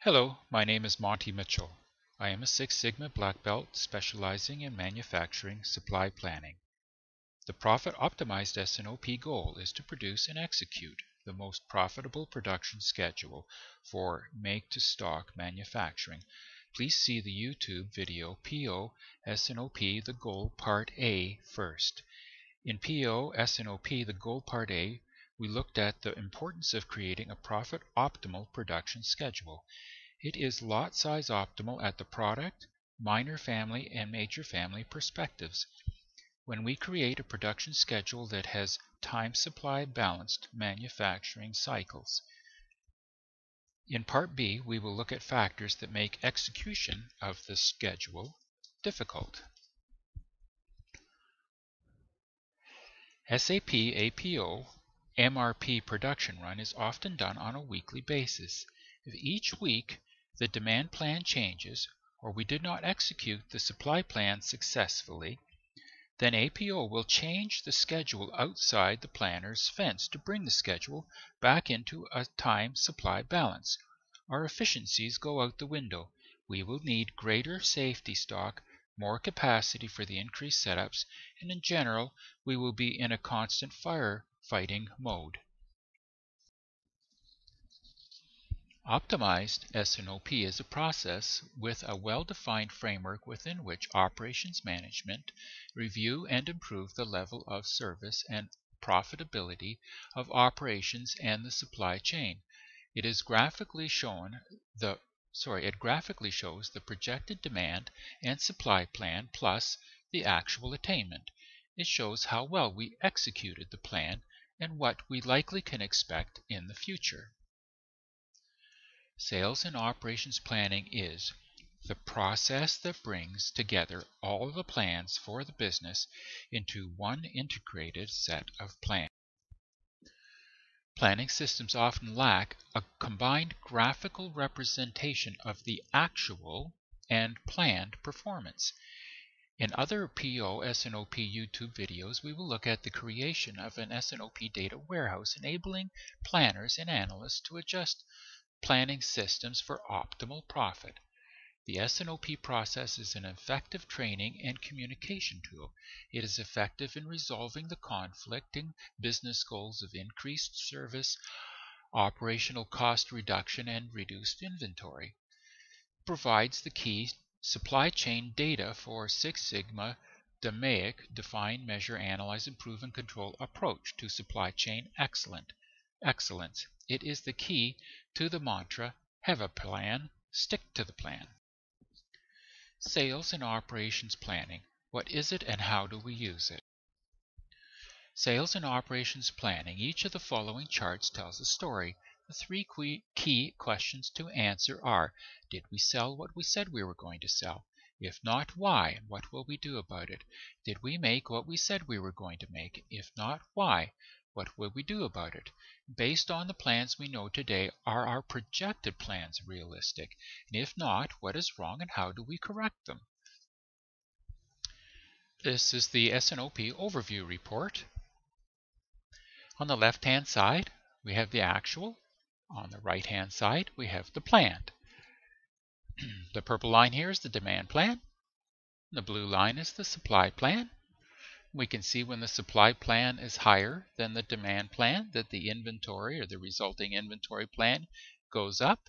Hello, my name is Monty Mitchell. I am a Six Sigma Black Belt specializing in manufacturing supply planning. The profit-optimized S&OP goal is to produce and execute the most profitable production schedule for make-to-stock manufacturing. Please see the YouTube video PO S&OP The Goal Part A first. In PO S&OP The Goal Part A, we looked at the importance of creating a profit-optimal production schedule. It is lot size optimal at the product, minor family, and major family perspectives. When we create a production schedule that has time supply balanced manufacturing cycles. In Part B, we will look at factors that make execution of the schedule difficult. SAP APO MRP production run is often done on a weekly basis. If each week the demand plan changes, or we did not execute the supply plan successfully, then APO will change the schedule outside the planner's fence to bring the schedule back into a time supply balance. Our efficiencies go out the window. We will need greater safety stock, more capacity for the increased setups, and in general, we will be in a constant firefighting mode. Optimized S&OP is a process with a well-defined framework within which operations management review and improve the level of service and profitability of operations and the supply chain. It graphically shows the projected demand and supply plan plus the actual attainment. It shows how well we executed the plan and what we likely can expect in the future. Sales and operations planning is the process that brings together all the plans for the business into one integrated set of plans. Planning systems often lack a combined graphical representation of the actual and planned performance. In other PO S&OP YouTube videos, we will look at the creation of an S&OP data warehouse enabling planners and analysts to adjust planning systems for optimal profit. The S&OP process is an effective training and communication tool. It is effective in resolving the conflicting business goals of increased service, operational cost reduction, and reduced inventory. It provides the key supply chain data for Six Sigma DMAIC, define, measure, analyze, improve, and control approach to supply chain excellence. It is the key to the mantra, have a plan, stick to the plan. Sales and operations planning. What is it and how do we use it? Sales and operations planning. Each of the following charts tells a story. The three key questions to answer are, did we sell what we said we were going to sell? If not, why? What will we do about it? Did we make what we said we were going to make? If not, why? What will we do about it? Based on the plans we know today, are our projected plans realistic? And if not, what is wrong and how do we correct them? This is the S&OP overview report. On the left-hand side, we have the actual. On the right-hand side, we have the planned. The purple line here is the demand plan. The blue line is the supply plan. We can see when the supply plan is higher than the demand plan that the inventory or the resulting inventory plan goes up.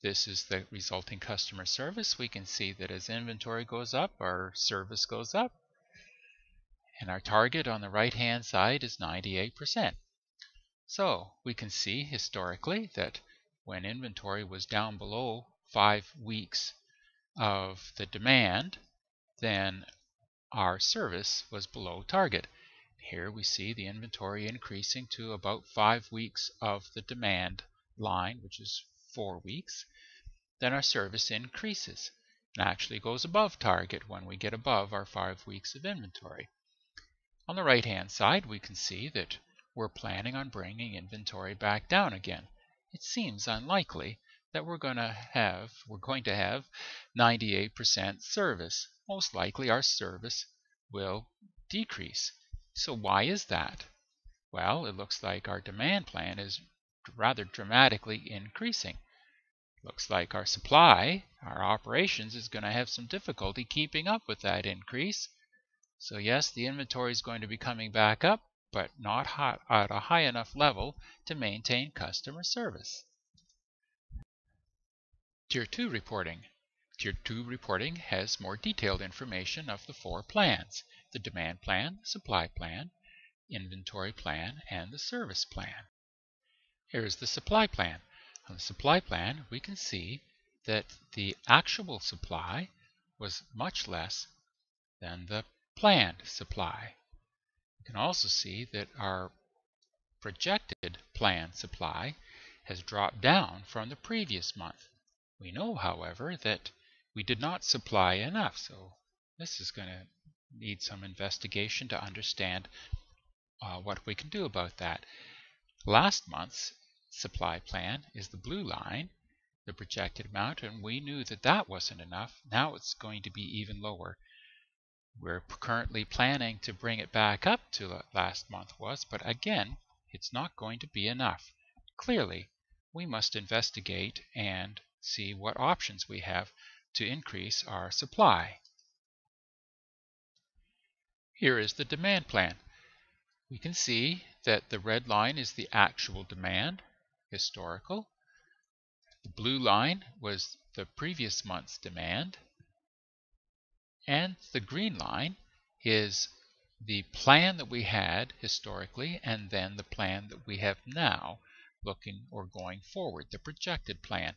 This is the resulting customer service. We can see that as inventory goes up, our service goes up. And our target on the right-hand side is 98%. So we can see historically that when inventory was down below 5 weeks of the demand, then our service was below target. Here we see the inventory increasing to about 5 weeks of the demand line, which is 4 weeks. Then our service increases and actually goes above target when we get above our 5 weeks of inventory. On the right-hand side, we can see that we're planning on bringing inventory back down again. It seems unlikely that we're going to have 98% service. Most likely our service will decrease. So why is that? Well, it looks like our demand plan is rather dramatically increasing. Looks like our supply, our operations, is going to have some difficulty keeping up with that increase. So yes, the inventory is going to be coming back up, but not at a high enough level to maintain customer service. Tier 2 reporting. Tier 2 reporting has more detailed information of the 4 plans: the demand plan, the supply plan, inventory plan, and the service plan. Here is the supply plan. On the supply plan, we can see that the actual supply was much less than the planned supply. You can also see that our projected planned supply has dropped down from the previous month. We know, however, that we did not supply enough, so this is going to need some investigation to understand what we can do about that. Last month's supply plan is the blue line, the projected amount, and we knew that that wasn't enough. Now it's going to be even lower. We're currently planning to bring it back up to what last month was, but again, it's not going to be enough. Clearly, we must investigate and see what options we have to increase our supply. Here is the demand plan. We can see that the red line is the actual demand, historical. The blue line was the previous month's demand. And the green line is the plan that we had historically, and then the plan that we have now looking or going forward, the projected plan.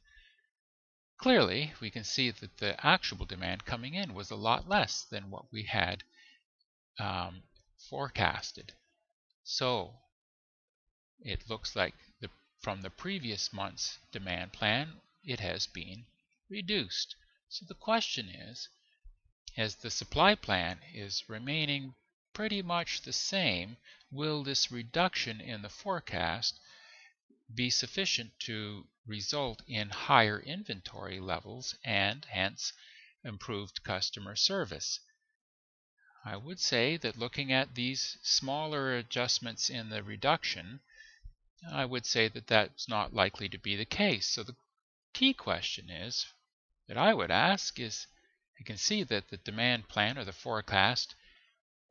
Clearly, we can see that the actual demand coming in was a lot less than what we had forecasted. So it looks like from the previous month's demand plan, it has been reduced. So the question is, as the supply plan is remaining pretty much the same, will this reduction in the forecast be sufficient to result in higher inventory levels and hence improved customer service? I would say that looking at these smaller adjustments in the reduction, I would say that that's not likely to be the case. So the key question is that I would ask is, you can see that the demand plan or the forecast,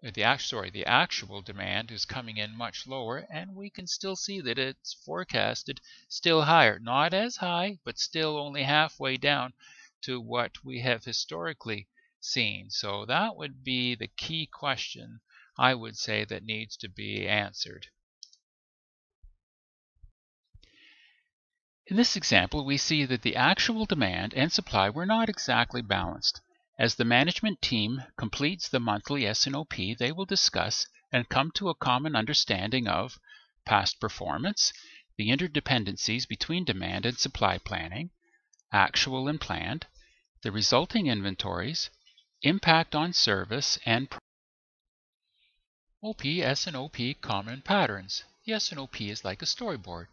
the actual demand is coming in much lower, and we can still see that it's forecasted still higher. Not as high, but still only halfway down to what we have historically seen. So that would be the key question, I would say, that needs to be answered. In this example, we see that the actual demand and supply were not exactly balanced. As the management team completes the monthly S&OP, they will discuss and come to a common understanding of past performance, the interdependencies between demand and supply planning, actual and planned, the resulting inventories, impact on service, and OP, S&OP common patterns. The S&OP is like a storyboard.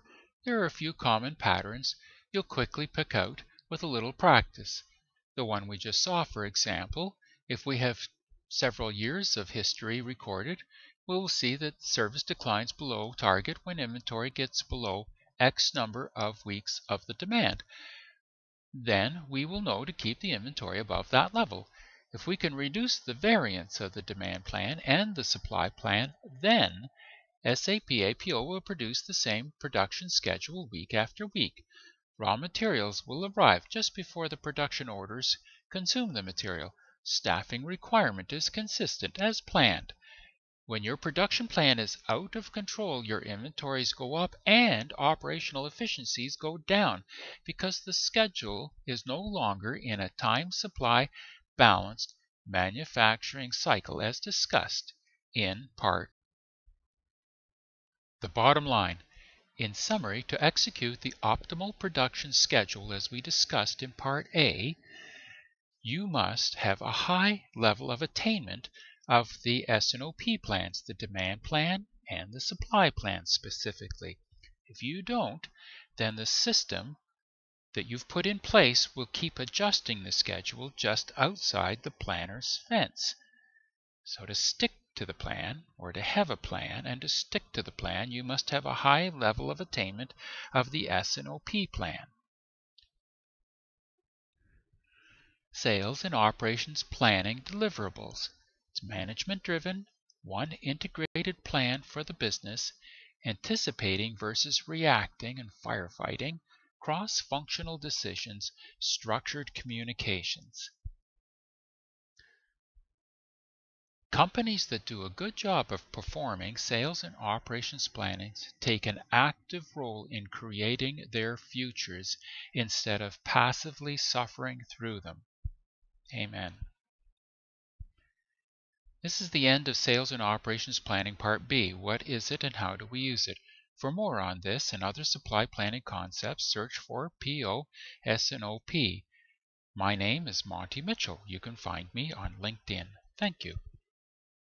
There are a few common patterns you'll quickly pick out with a little practice. The one we just saw, for example, if we have several years of history recorded, we will see that service declines below target when inventory gets below X number of weeks of the demand. Then we will know to keep the inventory above that level. If we can reduce the variance of the demand plan and the supply plan, then SAP APO will produce the same production schedule week after week. Raw materials will arrive just before the production orders consume the material. Staffing requirement is consistent as planned. When your production plan is out of control, your inventories go up and operational efficiencies go down because the schedule is no longer in a time supply balanced manufacturing cycle as discussed in part. The bottom line. In summary, to execute the optimal production schedule as we discussed in Part A, you must have a high level of attainment of the S&OP plans, the demand plan and the supply plan specifically. If you don't, then the system that you've put in place will keep adjusting the schedule just outside the planner's fence. So to stick to the plan, or to have a plan and to stick to the plan, you must have a high level of attainment of the S&OP plan. Sales and operations planning deliverables. It's management driven, one integrated plan for the business, anticipating versus reacting and firefighting, cross-functional decisions, structured communications. Companies that do a good job of performing sales and operations planning take an active role in creating their futures instead of passively suffering through them. Amen. This is the end of Sales and Operations Planning Part B. What is it and how do we use it? For more on this and other supply planning concepts, search for PO S&OP. My name is Monty Mitchell. You can find me on LinkedIn. Thank you.